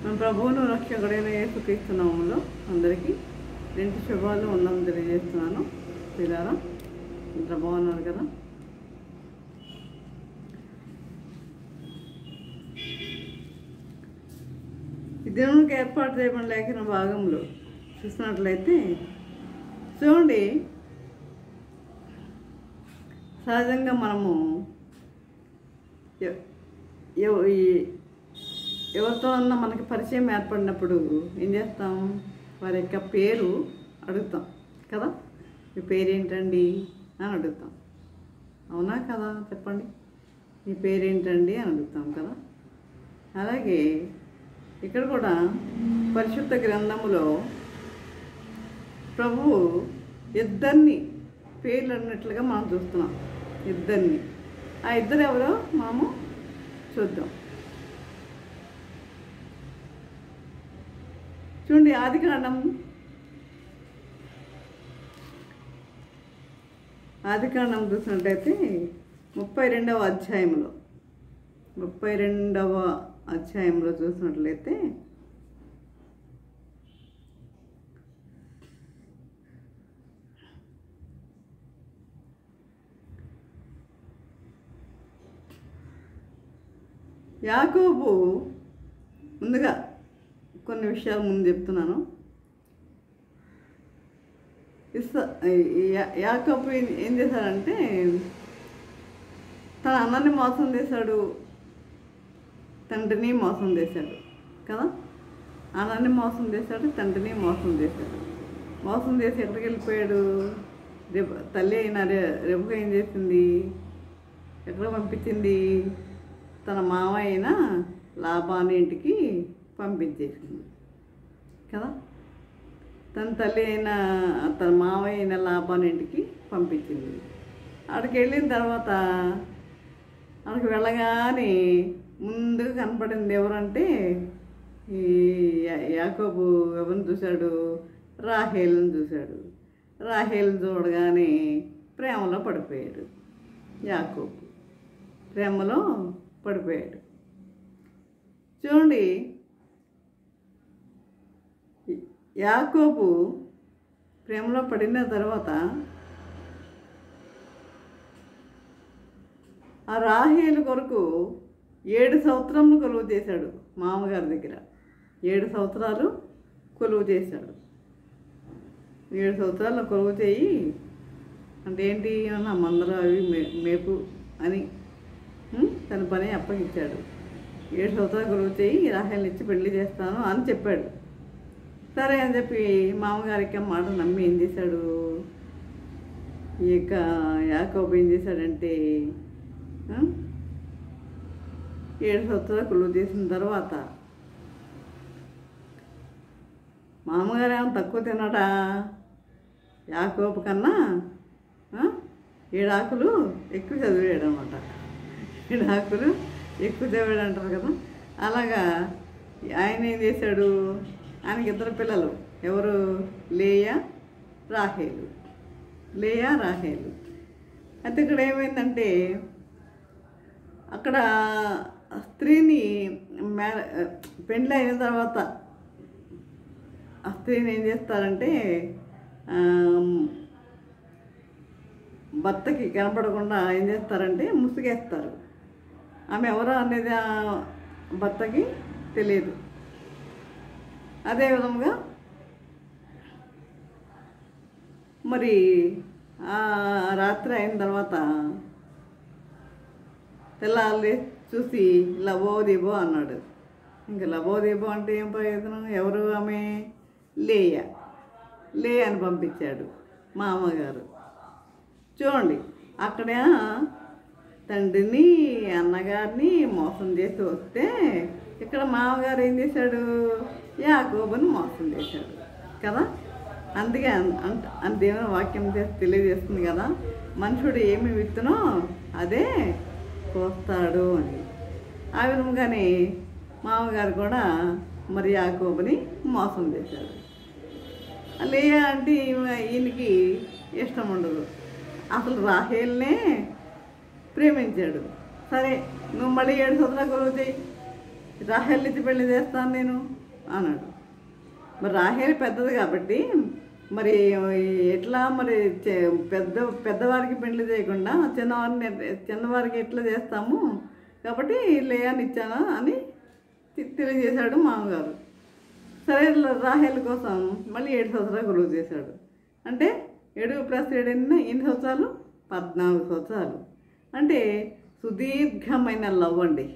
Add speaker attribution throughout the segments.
Speaker 1: మన ప్రభువును రక్షకుడైన యేసుక్రీస్తు నామములో అందరికీ రెండు శుభాలు వందనం తెలియజేస్తున్నాను. పిల్లారా ఇంత బాగున్నారు కదా. ఈ దినానికి ఏర్పాటు చేయబడిన లేఖన భాగంలో చూసినట్లయితే చూడండి, సహజంగా మనము ఎవరితో అన్నా మనకి పరిచయం ఏర్పడినప్పుడు ఏం చేస్తాం? వారి యొక్క పేరు అడుగుతాం కదా. మీ పేరేంటండి అని అడుగుతాం, అవునా కదా? చెప్పండి, మీ పేరేంటండి అని అడుగుతాం కదా. అలాగే ఇక్కడ కూడా పరిశుద్ధ గ్రంథములో ప్రభువు ఇద్దరిని పేర్లు అన్నట్లుగా మనం చూస్తున్నాం. ఇద్దరిని, ఆ ఇద్దరు ఎవరో మనము చూద్దాం. చూడండి, ఆదికాండం చూసినట్టయితే 32వ అధ్యాయంలో చూసినట్లయితే యాకోబు, ముందుగా కొన్ని విషయాలు ముందు చెప్తున్నాను. యాకోబు ఏం చేశాడంటే తన అన్నని మోసం చేశాడు, తండ్రిని మోసం చేశాడు కదా. అన్నని మోసం చేశాడు, తండ్రిని మోసం చేశాడు. మోసం చేసి ఎక్కడికి వెళ్ళిపోయాడు? తల్లి అయిన రెబుక ఏం చేసింది? ఎక్కడ పంపించింది? తన మామ అయిన లాబాను ఇంటికి పంపించేసింది కదా. తన తల్లి అయిన తన మావయ్య అయిన లాబాను ఇంటికి పంపించింది. అక్కడికి వెళ్ళిన తర్వాత అక్కడికి వెళ్ళగానే ముందుగా కనపడింది ఎవరంటే, ఈ యాకోబు ఎవరిని చూశాడు? రాహేలుని చూశాడు. రాహేలుని చూడగానే ప్రేమలో పడిపోయాడు. యాకోబు ప్రేమలో పడిపోయాడు. చూడండి, యాకోబు ప్రేమలో పడిన తర్వాత ఆ రాహేలు కొరకు 7 సంవత్సరాలు కొలువు చేశాడు. మామగారి దగ్గర 7 సంవత్సరాలు కొలువు చేశాడు. 7 సంవత్సరాలు కొలువు చేయి అంటే ఏంటి? అన్న మందర అవి మేపు అని తన పని అప్పగించాడు. 7 సంవత్సరాలు కొలువు చేయి, రాహేల్ని ఇచ్చి పెళ్లి చేస్తాను అని చెప్పాడు. సరే అని చెప్పి మామగారికి మాట నమ్మి ఏం చేశాడు? ఈ యొక్క యాకోబు ఏం చేశాడంటే 7 సంవత్సరాలు కొలువు చేసిన తర్వాత మామగారు ఏమో తక్కువ తిన్నాడా? యాకోబు కన్నా 7 ఆకులు ఎక్కువ చదివాడు అనమాట. 7 ఆకులు ఎక్కువ చదివాడు అంటారు కదా. అలాగా ఆయన ఏం చేశాడు? ఆయనకి 2 పిల్లలు. ఎవరు? లేయా, రాహేలు. అయితే ఇక్కడ ఏమైందంటే, అక్కడ స్త్రీని పెండ్లి అయిన తర్వాత ఆ స్త్రీని ఏం చేస్తారంటే భర్తకి కనపడకుండా ఏం చేస్తారంటే ముసుగేస్తారు. ఆమె ఎవరో అనేది భర్తకి తెలియదు. అదేవిధంగా మరి ఆ రాత్రి అయిన తర్వాత తెల్లారి చూసి లబోదీబో అన్నాడు. ఇంకా లబోదీబో అంటే ఏం ప్రయోజనం? ఎవరు ఆమె? లేయా అని పంపించాడు మామగారు. చూడండి, అక్కడ తండ్రిని అన్నగారిని మోసం చేసి వస్తే ఇక్కడ మామగారు ఏం చేశాడు? యాకోబుని మోసం చేశాడు కదా. అందుకే దేవుని వాక్యం తెలియజేస్తుంది కదా, మనుషుడు ఏమి విత్తునో అదే కోస్తాడు అని. ఆ విధంగానే మామగారు కూడా మరి యాకోబుని మోసం చేశాడు. లేయా అంటే ఈయనకి ఇష్టం ఉండదు. అసలు రాహేల్నే ప్రేమించాడు. సరే నువ్వు మళ్ళీ 7 సంవత్సరాలు కొలువు చేయి, రాహేల్ ఇచ్చి పెళ్లి చేస్తాను నేను అన్నాడు. మరి రాహేల్ పెద్దది కాబట్టి మరి ఎట్లా మరి పెద్దవారికి పెళ్లి చేయకుండా చిన్నవారికి ఎట్లా చేస్తాము కాబట్టి లేయాని ఇచ్చానా అని తెలియజేశాడు మామగారు. సరే రాహేల్ కోసం మళ్ళీ 7 సంవత్సరాలు కొలువు చేశాడు. అంటే 7+7 ఎన్ని సంవత్సరాలు? 14 సంవత్సరాలు. అంటే సుదీర్ఘమైన లవ్ అండి.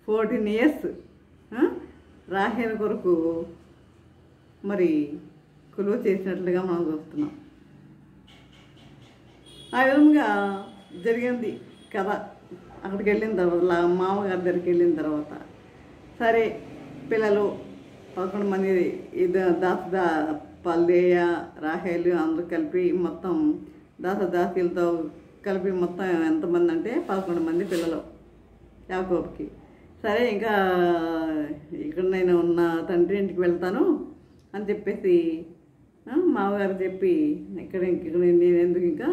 Speaker 1: 14 years రాహేల్ కొరకు మరి కొలువు చేసినట్లుగా మనం చూస్తున్నాం. ఆ విధంగా జరిగింది కథ. అక్కడికి వెళ్ళిన తర్వాత మామగారి దగ్గరికి వెళ్ళిన తర్వాత సరే పిల్లలు 11 మంది పల్లేయ రాహేలు అందరూ కలిపి మొత్తం దాసదాసీలతో కలిపి మొత్తం ఎంతమంది అంటే 11 మంది పిల్లలు యాకోబుకి. సరే ఇంకా ఇక్కడ నేను ఉన్న తండ్రి ఇంటికి వెళ్తాను అని చెప్పేసి మామగారు చెప్పి ఇక్కడ నేను ఎందుకు ఇంకా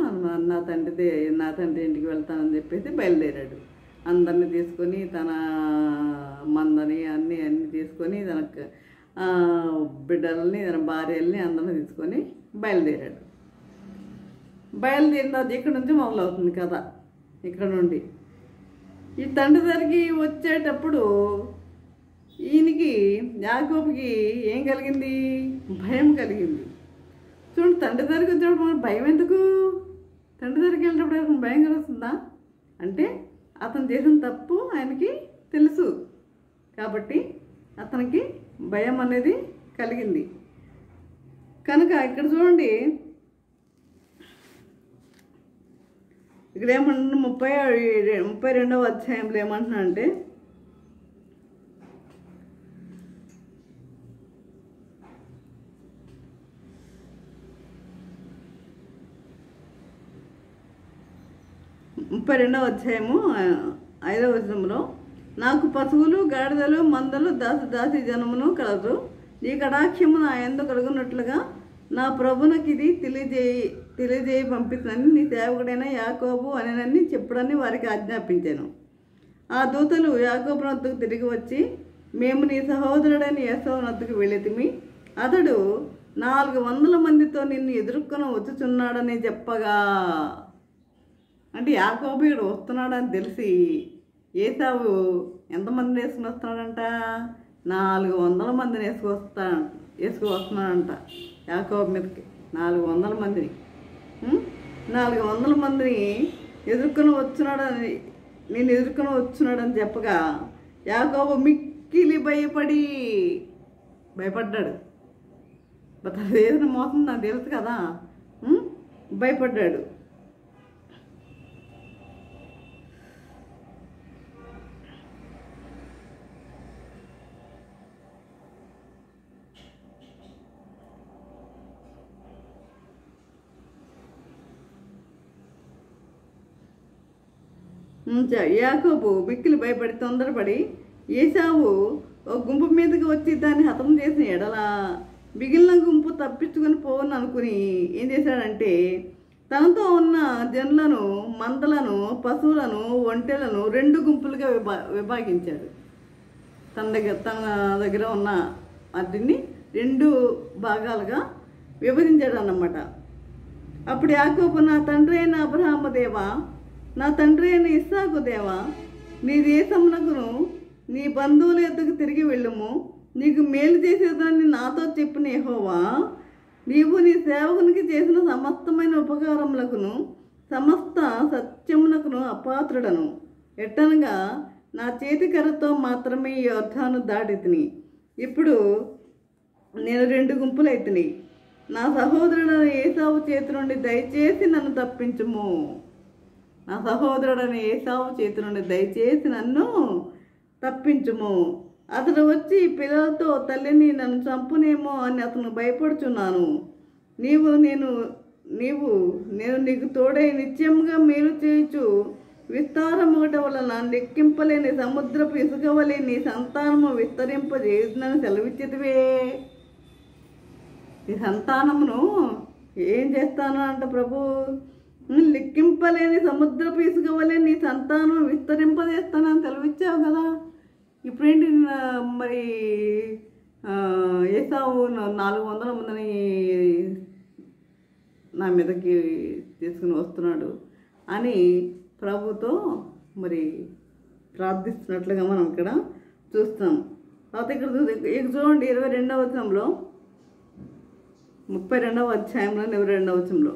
Speaker 1: నా తండ్రి ఇంటికి వెళ్తానని చెప్పేసి బయలుదేరాడు. అందరినీ తీసుకొని తన మందని అన్నీ తీసుకొని తనకు బిడ్డలని తన భార్యల్ని అందరిని తీసుకొని బయలుదేరాడు. బయలుదేరిన ఇక్కడ నుంచి మొదలవుతుంది కథ. ఇక్కడ నుండి ఈ తండ్రి దగ్గరికి వచ్చేటప్పుడు ఈయనకి యాకోబుకి ఏం కలిగింది? భయం కలిగింది. చూడండి, తండ్రి దగ్గరికి వచ్చేటప్పుడు మనకు భయం ఎందుకు? తండ్రి దగ్గరికి వెళ్ళేటప్పుడు భయం కలుగుతుందా అంటే అతను చేసిన తప్పు ఆయనకి తెలుసు కాబట్టి అతనికి భయం అనేది కలిగింది. కనుక ఇక్కడ చూడండి, ఇక్కడ ఏమంటున్నా 32వ అధ్యాయంలో ఏమంటున్నా అంటే అధ్యాయము 5వ వచనంలో నాకు పశువులు గాడిదలు మందలు దాసి జనమును కలరు. ఈ కటాక్షము నా యందు కలుగునట్లుగా నా ప్రభునకి ఇది తెలియజేయి పంపించని నీ సేవకుడైన యాకోబు అనేనని చెప్పుడని వారికి ఆజ్ఞాపించాను. ఆ దూతలు యాకోబు వద్దకు తిరిగి వచ్చి మేము నీ సహోదరుడైన ఏసావు వద్దకు వెళ్ళితిమి. అతడు 400 మందితో నిన్ను ఎదుర్కొని వచ్చుచున్నాడని చెప్పగా, అంటే యాకోబు ఇక్కడ వస్తున్నాడని తెలిసి ఏసావు ఎంతమందిని వేసుకుని వస్తున్నాడంట? 400 మందిని వేసుకువస్తున్నాడంట యాకోబు మీదకి. 400 మందిని 400 మందిని నేను ఎదుర్కొని వచ్చున్నాడని చెప్పగా యాకోబు మిక్కిలి భయపడ్డాడు. ఏదైనా మోసం నాకు తెలుసు కదా, భయపడ్డాడు. యాకోబు మిక్కిలి భయపడి తొందరపడి ఏసావు ఒక గుంపు మీదకి వచ్చి దాన్ని హతం చేసిన ఎడల మిగిలిన గుంపు తప్పించుకొని పోవని అనుకుని ఏం చేశాడంటే తనతో ఉన్న జనులను, మందలను, పశువులను, ఒంటెలను 2 గుంపులుగా విభాగించాడు. తన దగ్గర ఉన్న వాటిని 2 భాగాలుగా విభజించాడు అన్నమాట. అప్పుడు యాకోబు, నా తండ్రి అయిన అబ్రహాము దేవా, నా తండ్రి అయిన ఇస్సాకు దేవా, నీ దేశమునకును నీ బంధువుల యొద్దకు తిరిగి వెళ్ళుము. నీకు మేలు చేసేదాన్ని నాతో చెప్పిన యెహోవా, నీవు నీ సేవకునికి చేసిన సమస్తమైన ఉపకారములకును సమస్త సత్యమునకును అపాత్రుడను. ఎట్టనగా నా చేతికర్రతో మాత్రమే ఈ యోర్దాను దాటితిని. ఇప్పుడు నేను 2 గుంపులైతిని. నా సహోదరుడైన ఏసావు చేతి నుండి దయచేసి నన్ను తప్పించుము. నా సహోదరుడైన ఏసావు చేతి నుండి దయచేసి నన్ను తప్పించుము. అతడు వచ్చి పిల్లలతో తల్లిని నన్ను చంపునేమో అని అతను భయపడుచున్నాను. నేను నీకు తోడై నిత్యముగా మేలు చేయుచు విస్తారముగట వలన లెక్కింపలేని సముద్రపు ఇసుక వలె నీ సంతానము విస్తరింపజేయునని సెలవిచ్చితివే. నీ సంతానమును ఏం చేస్తాను అంట ప్రభు? లెక్కింపలేని సముద్రపు ఇసుక వలె నీ సంతానం విస్తరింపజేస్తానని సెలవిచ్చావు కదా. ఇప్పుడేంటి మరి ఏసావు 400 మందిని నా మీదకి తీసుకుని వస్తున్నాడు అని ప్రభుతో మరి ప్రార్థిస్తున్నట్లుగా మనం ఇక్కడ చూస్తాం. తర్వాత ఇక్కడ చూడండి 22వ వచనంలో 32వ అధ్యాయంలో 22వ వచనంలో,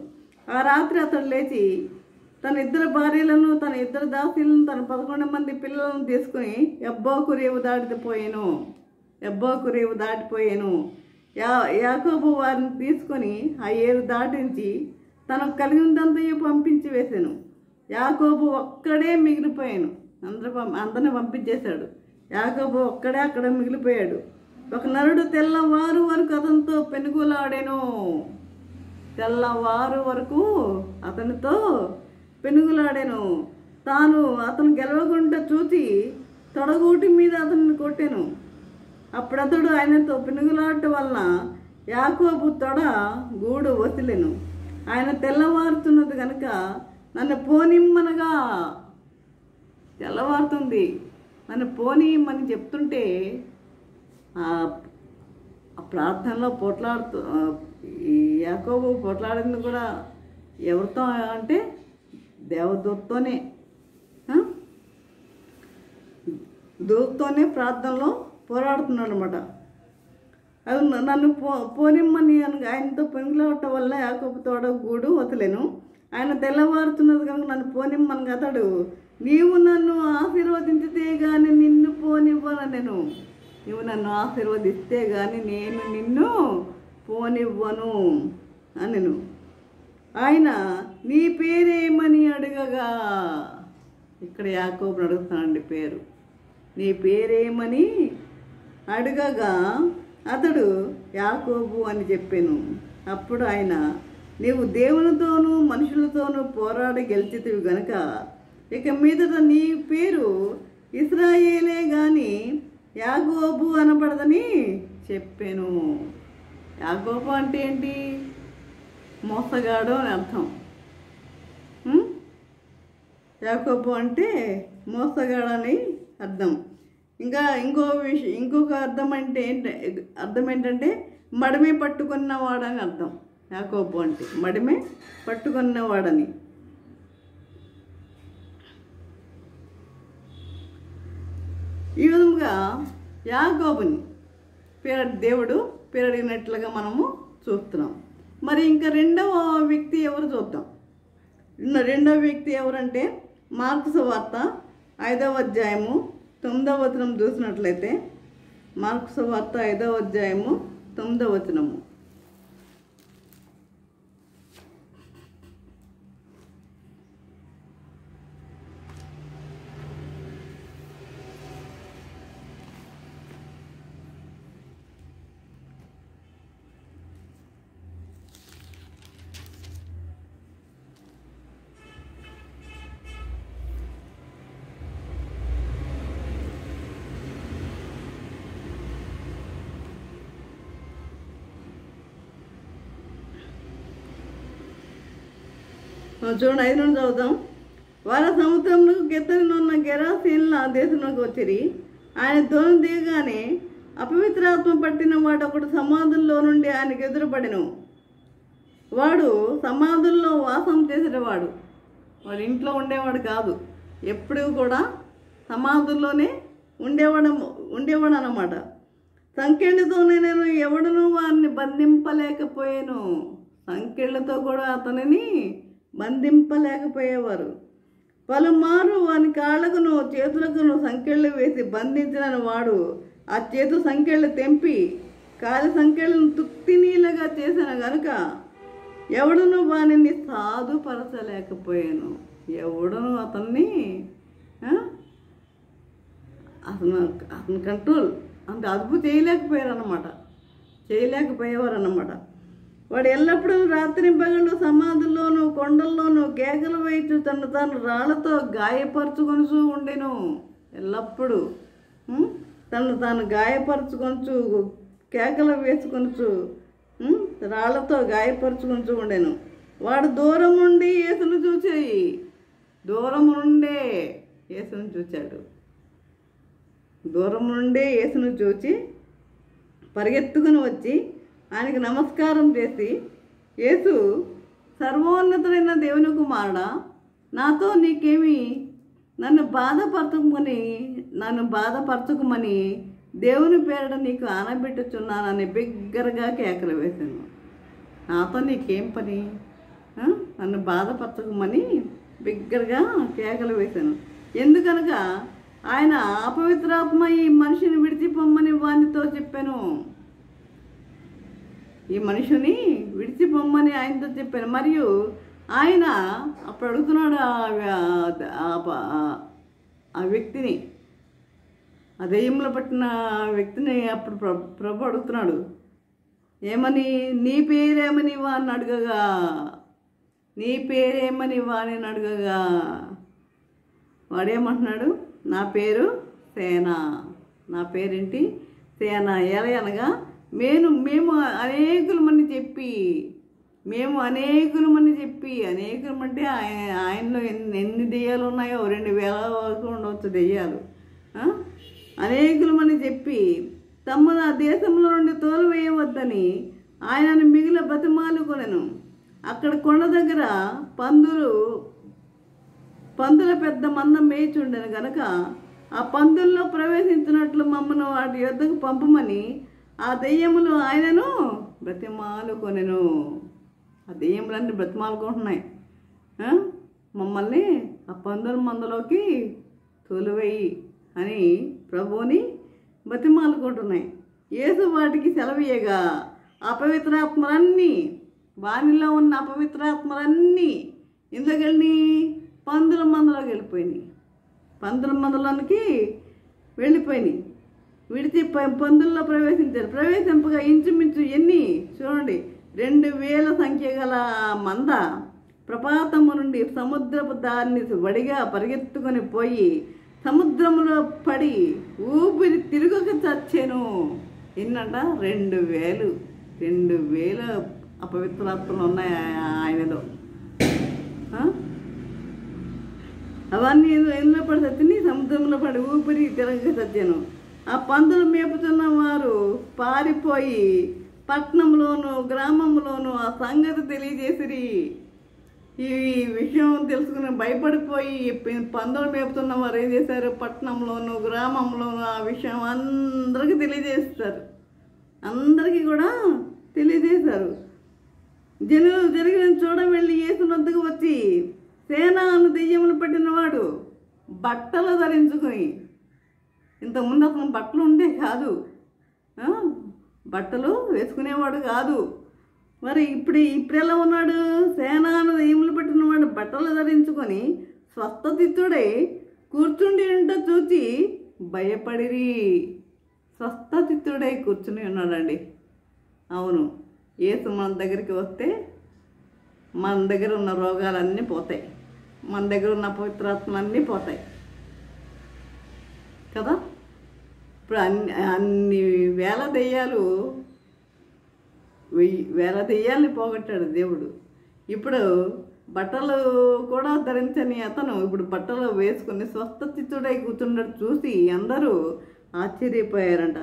Speaker 1: ఆ రాత్రి అతడు లేచి తన 2 భార్యలను తన 2 దాసీలను తన 11 మంది పిల్లలను తీసుకుని యబ్బోకు రేవు దాటిపోయాను. యాకోబు వారిని తీసుకొని ఆ ఏరు దాటించి తనకు కలిగినంతయు పంపించి వేశాను. యాకోబు ఒక్కడే మిగిలిపోయాను. అందరిని పంపించేశాడు. యాకోబు ఒక్కడే అక్కడ మిగిలిపోయాడు. ఒక నరుడు తెల్లవారు వరకు అతనితో పెనుగులాడాను. తెల్లవారు వరకు అతనితో పెనుగులాడాను. తాను అతను గెలవకుండా చూసి తొడగూటి మీద అతన్ని కొట్టాను. అప్పుడు అతడు ఆయనతో పెనుగులాడటం వలన యాకోబు తొడ గూడు వసిలెను. ఆయన తెల్లవారుతున్నది కనుక నన్ను పోనిమ్మనగా, తెల్లవారుతుంది నన్ను పోనిమ్మని చెప్తుంటే ఆ ప్రార్థనలో ఈ యాకోబు పోట్లాడింది కూడా ఎవరితో అంటే దేవదూతతోనే, దూతతోనే ప్రార్థనలో పోరాడుతున్నాడు అనమాట. అది నన్ను పోనిమ్మని ఆయనతో పెనుగులాడటం వల్ల యాకోబు తోడ గూడు వదిలేను. ఆయన తెల్లవారుతున్నది కనుక నన్ను పోనిమ్మని అతడు, నీవు నన్ను ఆశీర్వదించితే కానీ నిన్ను పోనివ్వను. నువ్వు నన్ను ఆశీర్వదిస్తే కానీ నేను నిన్ను పోనివ్వను అనెను. ఆయన నీ పేరేమని అడగగా, ఇక్కడ యాకోబుని అడుగుతానండి పేరు, నీ పేరేమని అడగగా అతడు యాకోబు అని చెప్పాను. అప్పుడు ఆయన, నీవు దేవునితోనూ మనుషులతోనూ పోరాడి గెలిచితివి గనుక ఇక మీదట నీ పేరు ఇశ్రాయేలే గాని యాకోబు అనబడదని చెప్పాను. యాకోబు అంటే ఏంటి? మోసగాడు అని అర్థం. యాకోబు అంటే మోసగాడని అర్థం. ఇంకొక అర్థం ఏంటంటే మడిమే పట్టుకున్నవాడని అర్థం. యాకోబు అంటే మడిమే పట్టుకున్నవాడని. ఈ విధంగా యాకోబుని దేవుడు పేరడిగినట్లుగా మనము చూస్తున్నాం. మరి ఇంకా రెండవ వ్యక్తి ఎవరు చూద్దాం. రెండవ వ్యక్తి ఎవరంటే మార్కు సువార్త 5వ అధ్యాయము 9వ వచనం చూసినట్లయితే, మార్కు సువార్త 5వ అధ్యాయము 9వ వచనము. చూడండి 5 నుండి చదువుతాం. వారు సముద్రంలో గెత్తనున్న గెరాసీన్ల దేశంలోకి వచ్చిరి. ఆయన దోణి దిగగానే అపవిత్రాత్మ పట్టిన వాడు ఒకడు సమాధుల్లో నుండి ఆయనకు ఎదురుపడెను. వాడు సమాధుల్లో వాసం చేసేటవాడు. వాడు ఇంట్లో ఉండేవాడు కాదు, ఎప్పుడూ కూడా సమాధుల్లోనే ఉండేవాడు అన్నమాట. సంకెళ్ళతోనే నేను ఎవడును వారిని బంధింపలేకపోయాను. సంకెళ్ళతో కూడా అతనిని బంధింపలేకపోయేవారు. పలుమారు వాని కాళ్ళకును చేతులకును సంకెళ్ళు వేసి బంధించిన వాడు ఆ చేతు సంకెళ్ళు తెంపి కాలి సంకెళ్ళను తుక్తినీలుగా చేసిన గనుక ఎవడును వానిని సాధుపరచలేకపోయాను. ఎవడును అతన్ని అతని కంట్రోల్ అంత అదుపు చేయలేకపోయేవారు అన్నమాట. వాడు ఎల్లప్పుడూ రాత్రి పగళ్ళు సమాధుల్లోనూ కొండల్లోనూ కేకలు వేయచ్చు తాను రాళ్లతో గాయపరుచుకొనుచూ ఉండెను. ఎల్లప్పుడూ తాను గాయపరుచుకొనుచు కేకలు వేసుకొనుచు రాళ్లతో గాయపరుచుకొనుచూ ఉండెను. వాడు దూరం నుండి యేసును చూచాడు. దూరం నుండే యేసును చూచి పరిగెత్తుకుని వచ్చి ఆయనకి నమస్కారం చేసి, యేసు, సర్వోన్నతుడైన దేవుని కుమారుడా, నాతో నీకేమి, నన్ను బాధపరచకుమని దేవుని పేరట నీకు ఆనబెట్టుచున్నానని బిగ్గరగా కేకలు వేశాను. నాతో నీకేం పని? నన్ను బాధపరచకుమని బిగ్గరగా కేకలు వేశాను. ఎందుకనగా ఆయన అపవిత్రాత్మ ఈ మనిషిని విడిచిపోమ్మని వానితో చెప్పాను. ఈ మనిషిని విడిచిపోమ్మని ఆయనతో చెప్పాను. మరియు ఆయన అప్పుడు అడుగుతున్నాడు ఆ వ్యక్తిని, ఆ దెయ్యంలో పట్టిన వ్యక్తిని అప్పుడు ప్రభు అడుగుతున్నాడు, ఏమని? నీ పేరేమని వాడిని అడగగా, వాడేమంటున్నాడు? నా పేరు సేన. నా పేరేంటి? సేన. ఎలా అనగా మేము అనేకులమని చెప్పి, అనేకులమంటే ఆయనలో ఎన్ని దెయ్యాలు ఉన్నాయో 2000 వరకు ఉండవచ్చు దెయ్యాలు. అనేకులమని చెప్పి తమను ఆ దేశంలో నుండి తోలివేయవద్దని ఆయనను మిగిలిన బతిమాలుకొనెను. అక్కడ కొండ దగ్గర పందుల పెద్ద మందం మేయిచుండెను గనక ఆ పందుల్లో ప్రవేశించినట్లు మమ్మను వాటి యొద్దకు పంపమని ఆ దెయ్యములు ఆయనను బ్రతిమాలుకొనెను. ఆ దెయ్యములన్నీ బ్రతిమాలుకుంటున్నాయి, మమ్మల్ని ఆ పందుల మందలోకి తోలివేయి అని ప్రభువుని బతిమాలుకుంటున్నాయి. యేసు వాటికి సెలవీయగా అపవిత్రాత్మలన్నీ, వానిలో ఉన్న అపవిత్రాత్మలన్నీ ఇందుకెళ్ళి పందుల మందలోకి వెళ్ళిపోయినాయి. పందుల మందలోనికి వెళ్ళిపోయినాయి. విడిచి పందుల్లో ప్రవేశించారు. ప్రవేశింపగా ఇంచుమించు ఎన్ని చూడండి, 2000 సంఖ్య గల మంద ప్రపాతము నుండి సముద్రపు దారిని వడిగా పరిగెత్తుకొని పోయి సముద్రంలో పడి ఊపిరి తిరగక చచ్చాను. ఎన్నంట? 2000 అపవిత్రాత్మలు ఉన్నాయి ఆయనలో. అవన్నీ ఎందులో పడి చచ్చింది? సముద్రంలో పడి ఊపిరి తిరగక చచ్చాను. ఆ పందులు మేపుతున్న వారు పారిపోయి పట్టణంలోను గ్రామంలోను ఆ సంగతి తెలియజేసిరి. ఈ విషయం తెలుసుకుని భయపడిపోయి పందులు మేపుతున్న వారు ఏం చేశారు? పట్టణంలోను గ్రామంలోను ఆ విషయం అందరికీ తెలియజేస్తారు. అందరికీ కూడా తెలియజేశారు. జనులు జరిగిన చూడ వెళ్ళి యేసు వద్దకు వచ్చి, సేన అను దెయ్యములు పట్టినవాడు బట్టలు ధరించుకొని, ఇంతకుముందు అతను బట్టలు ఉండే కాదు, బట్టలు వేసుకునేవాడు కాదు. మరి ఇప్పుడు ఎలా ఉన్నాడు? సేనాను దెయ్యములు పట్టినవాడు బట్టలు ధరించుకొని స్వస్థచిత్తుడై కూర్చుండి ఉంట చూచి భయపడిరి. స్వస్థచిత్తుడై కూర్చుని ఉన్నాడండి. అవును, యేసు మన దగ్గరికి వస్తే మన దగ్గర ఉన్న రోగాలన్నీ పోతాయి, మన దగ్గర ఉన్న పవిత్రాత్మలన్నీ పోతాయి కదా. ఇప్పుడు అన్ని వేల దెయ్యాలని పోగొట్టాడు దేవుడు. ఇప్పుడు బట్టలు కూడా ధరించని అతను ఇప్పుడు బట్టలు వేసుకుని స్వస్థచిత్తుడై కూర్చున్నాడు చూసి అందరూ ఆశ్చర్యపోయారంట.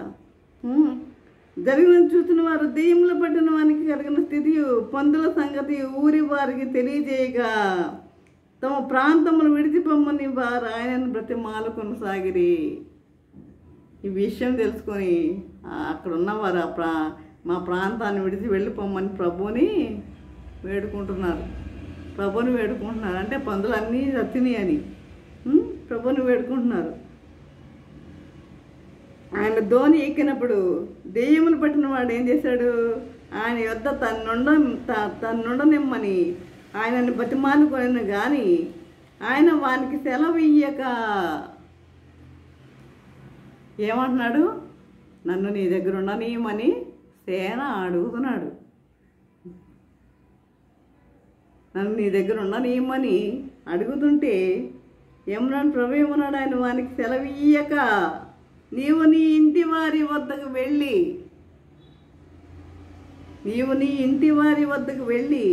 Speaker 1: జరిగిన చూసిన వారు దెయ్యములు పట్టిన వానికి కలిగిన స్థితి పందుల సంగతి ఊరి వారికి తెలియజేయగా తమ ప్రాంతమును విడిచిపోమ్మని వారు ఆయనను బ్రతిమాలు కొనసాగిరి. ఈ విషయం తెలుసుకొని అక్కడ ఉన్నవారు మా ప్రాంతాన్ని విడిచి వెళ్ళిపోమ్మని ప్రభువుని వేడుకుంటున్నారు. అంటే పందులు అన్నీ చచ్చినాయి అని ప్రభువుని వేడుకుంటున్నారు. ఆయన ధోని ఎక్కినప్పుడు దెయ్యములు పట్టిన వాడు ఏం చేశాడు? ఆయన యొద్ద తన్నుండనిమ్మని ఆయనని బతిమాలుకొనెను కానీ ఆయన వానికి సెలవు ఇయ్యక ఏమంటున్నాడు? నన్ను నీ దగ్గర ఉండనీయమని సేన అడుగుతున్నాడు. నన్ను నీ దగ్గర ఉండనీయమని అడుగుతుంటే ఏమన్నాడు? ప్రభు ఏమన్నాడు? ఆయన వానికి సెలవు ఇయ్యక నీవు నీ ఇంటి వారి వద్దకు వెళ్ళి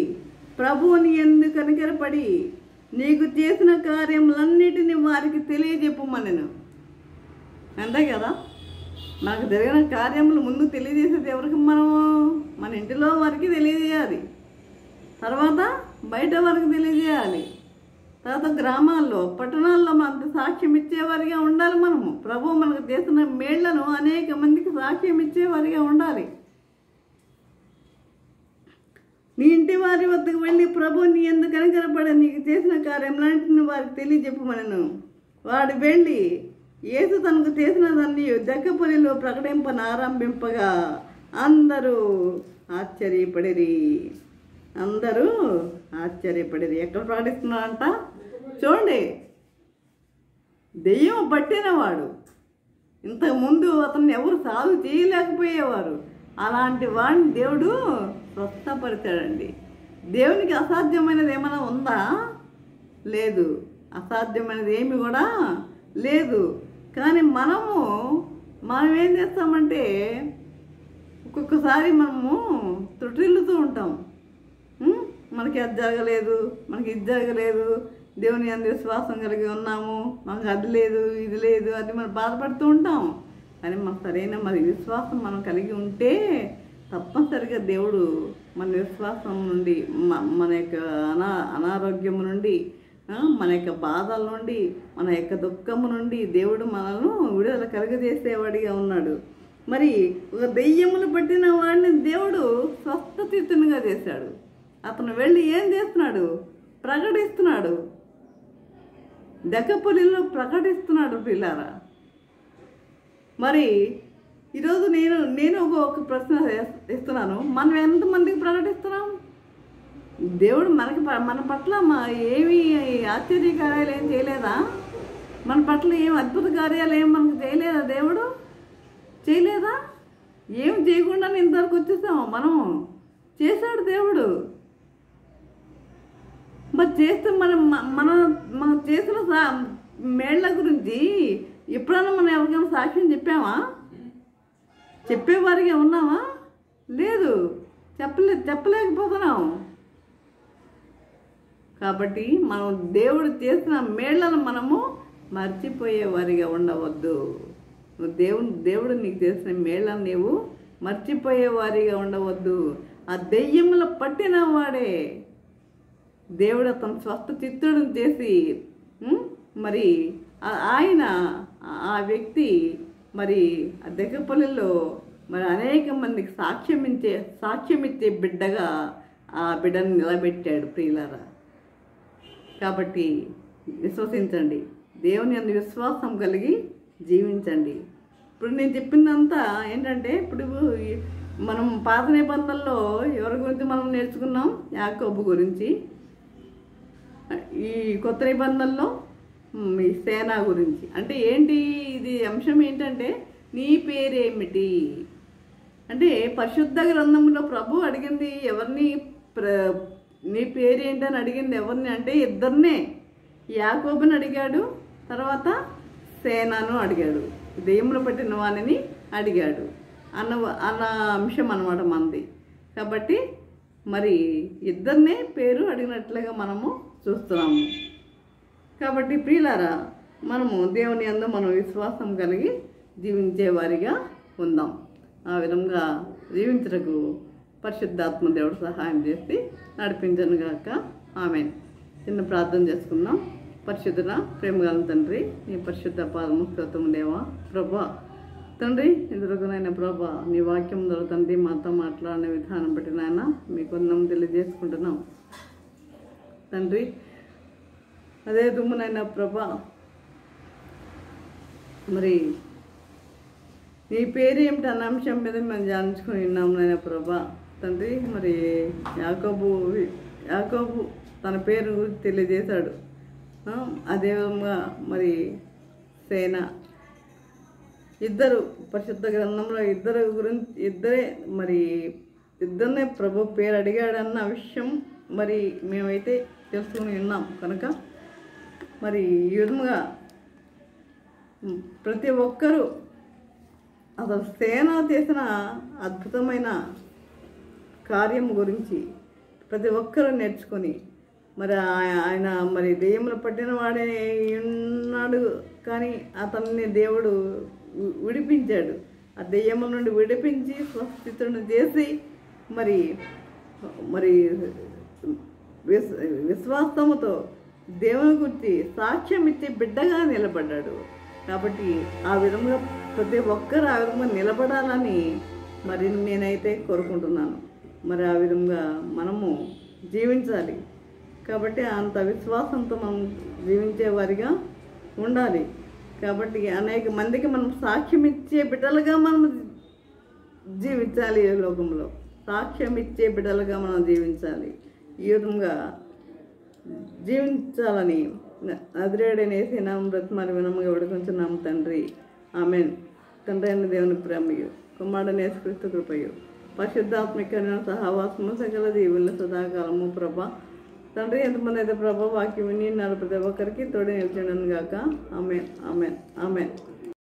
Speaker 1: ప్రభువుని ఎందుకు కనికరపడి నీకు చేసిన కార్యములన్నిటినీ వారికి తెలియజెప్పమనెను. అంతే కదా. మనకు జరిగిన కార్యములు ముందు తెలియజేసేది ఎవరికి? మనము మన ఇంటిలో వారికి తెలియజేయాలి, తర్వాత బయట వారికి తెలియజేయాలి, తర్వాత గ్రామాల్లో పట్టణాల్లో మనకు సాక్ష్యం ఇచ్చేవారిగా ఉండాలి. మనము ప్రభు మనకు చేసిన మేళ్లను అనేక మందికి సాక్ష్యం ఇచ్చేవారిగా ఉండాలి. నీ ఇంటి వారి వద్దకు వెళ్ళి ప్రభు నీ ఎందుకు కనికరపడే నీకు చేసిన కార్యములన్నింటిని వారికి తెలియజెప్పమనెను. వాడు వెళ్ళి యేసు తనకు చేసిన దాన్ని దెక్కపల్లిలో ప్రకటింపనారంభింపగా అందరూ ఆశ్చర్యపడిరి. అందరూ ఆశ్చర్యపడిరి. ఎక్కడ ప్రకటిస్తున్నాడంట చూడండి. దెయ్యం పట్టినవాడు, ఇంతకుముందు అతన్ని ఎవరు సాగు చేయలేకపోయేవారు, అలాంటి వాడిని దేవుడు స్వస్థపరిచాడండి. దేవునికి అసాధ్యమైనది ఏమైనా ఉందా? లేదు. అసాధ్యమైనది ఏమి కూడా లేదు. కానీ మనం ఏం చేస్తామంటే ఒక్కొక్కసారి మనము త్రుటిల్లుతూ ఉంటాం. మనకి అది జరగలేదు, మనకి ఇది జరగలేదు, దేవుని అందు విశ్వాసం కలిగి ఉన్నాము, మనకు అది లేదు, ఇది లేదు, అది మనం బాధపడుతూ ఉంటాం. కానీ మనకు సరైన విశ్వాసం మనం కలిగి ఉంటే తప్పనిసరిగా దేవుడు మన విశ్వాసం నుండి, మన యొక్క అనారోగ్యము నుండి, మన యొక్క బాధల నుండి, మన యొక్క దుఃఖము నుండి దేవుడు మనల్ని విడుదల కలుగజేసేవాడిగా ఉన్నాడు. మరి ఒక దెయ్యములు పట్టిన వాడిని దేవుడు స్వస్థచిత్తునిగా చేశాడు. అతను వెళ్ళి ఏం చేస్తున్నాడు? ప్రకటిస్తున్నాడు. దెక్కపల్లిలో ప్రకటిస్తున్నాడు పిల్లారా. మరి ఈరోజు నేను ఒక ప్రశ్న ఇస్తున్నాను. మనం ఎంతమందికి ప్రకటిస్తున్నాం? దేవుడు మన పట్ల ఏమి ఆశ్చర్య కార్యాలు ఏం చేయలేదా? మన పట్ల ఏం అద్భుత కార్యాలు ఏం మనకు చేయలేదా? దేవుడు చేయలేదా? ఏం చేయకుండా ఇంతవరకు వచ్చేసాము మనం. చేశాడు దేవుడు. మరి చేస్తే మనం చేసిన మేళ్ల గురించి ఎప్పుడైనా మనం ఎవరికైనా సాక్ష్యం చెప్పామా? చెప్పేవారిగా ఉన్నామా? లేదు, చెప్పలేకపోతున్నాం. కాబట్టి మనం దేవుడు చేసిన మేళ్లను మనము మర్చిపోయేవారిగా ఉండవద్దు. దేవుడు నీకు చేసిన మేళ్లను నీవు మర్చిపోయేవారిగా ఉండవద్దు. ఆ దెయ్యముల పట్టిన వాడే దేవుడు అతను స్వస్థ చిత్తుడిని చేసి మరి ఆయన ఆ వ్యక్తి మరి ఆ దెక్కపల్లిలో మరి అనేక మందికి సాక్ష్యం ఇచ్చే బిడ్డగా ఆ బిడ్డను నిలబెట్టాడు ప్రియులారా. కాబట్టి విశ్వసించండి, దేవుని అందు విశ్వాసం కలిగి జీవించండి. ఇప్పుడు నేను చెప్పిందంతా ఏంటంటే, ఇప్పుడు మనం పాత నిబంధనలో ఎవరి గురించి మనం నేర్చుకున్నాం? యాకోబు గురించి. ఈ కొత్త నిబంధనలో ఈ సేన గురించి. అంటే ఏంటి ఇది అంశం? ఏంటంటే నీ పేరేమిటి అంటే, పరిశుద్ధ గ్రంథంలో ప్రభు అడిగింది ఎవరిని? నీ పేరేంటి అని అడిగింది ఎవరిని అంటే ఇద్దరినే. యాకోబుని అడిగాడు, తర్వాత సేనను అడిగాడు, దెయ్యములు పట్టిన వాణిని అడిగాడు అన్న అంశం అన్నమాట మనది. కాబట్టి మరి ఇద్దరినే పేరు అడిగినట్లుగా మనము చూస్తున్నాము. కాబట్టి ప్రియులారా, మనము దేవుని యందు మనం విశ్వాసం కలిగి జీవించేవారిగా ఉందాం. ఆ విధంగా జీవించటకు పరిశుద్ధాత్మ దేవుడు సహాయం చేసి నడిపించను గాక. ఆమేన్. చిన్న ప్రార్థన చేసుకుందాం. పరిశుద్ధుడ ప్రేమగల తండ్రి, నీ పరిశుద్ధ పాదము స్తోత్రము దేవా. ప్రభా తండ్రి, ఎదురుకునైనా ప్రభా నీ వాక్యం ద్వారా తండ్రి మాతో మాట్లాడిన విధానం బట్టి నాయన మీకు వందనం తెలియజేసుకుంటున్నాం తండ్రి. అదే దుమ్మునైనా ప్రభా మరి నీ పేరు ఏమిటి అన్న అంశం మీద మేము ధ్యానించుకొని ఉన్నాము నాయన ప్రభా తండ్రి. మరి యాకోబు తన పేరు గురించి తెలియజేశాడు. అదేవిధంగా మరి సేన, ఇద్దరు పరిశుద్ధ గ్రంథంలో ఇద్దరినే ప్రభు పేరు అడిగాడన్న విషయం మరి మేమైతే తెలుసుకుని ఉన్నాం కనుక మరి ఈ విధంగా ప్రతి ఒక్కరూ అసలు సేన చేసిన అద్భుతమైన కార్యం గురించి ప్రతి ఒక్కరూ నేర్చుకొని మరి ఆయన మరి దెయ్యములు పట్టిన వాడే ఉన్నాడు, కానీ అతన్ని దేవుడు విడిపించాడు. ఆ దెయ్యముల నుండి విడిపించి స్వస్థితులను చేసి మరి మరి విశ్వాసముతో దేవుని గురించి సాక్ష్యం ఇచ్చే బిడ్డగా నిలబడ్డాడు. కాబట్టి ఆ విధంగా ప్రతి ఒక్కరు ఆ విధంగా నిలబడాలని మరి నేనైతే కోరుకుంటున్నాను. మరి ఆ విధంగా మనము జీవించాలి. కాబట్టి అంత విశ్వాసంతో మనం జీవించే వారిగా ఉండాలి. కాబట్టి అనేక మందికి మనం సాక్ష్యం ఇచ్చే బిడ్డలుగా మనం జీవించాలి. ఈ లోకంలో సాక్ష్యం ఇచ్చే బిడ్డలుగా మనం జీవించాలి. ఈ విధంగా జీవించాలని నజరేయుడైన యేసు నామమున బ్రతిమాలి వినమ్రతంగా వేడుకొంచున్నాము తండ్రి. ఆమేన్. తండ్రి అయిన దేవుని ప్రేమయు కుమారుడైన యేసుక్రీస్తు కృపయు పరిశుద్ధాత్మిక సహవాసము సకల దీవుల సదాకాలము ప్రభా తండ్రి ఎంతమంది అయితే ప్రభా వాక్యం విని ప్రతి ఒక్కరికి తోడు నిలిచాను గాక. ఆమేన్ ఆమేన్ ఆమేన్.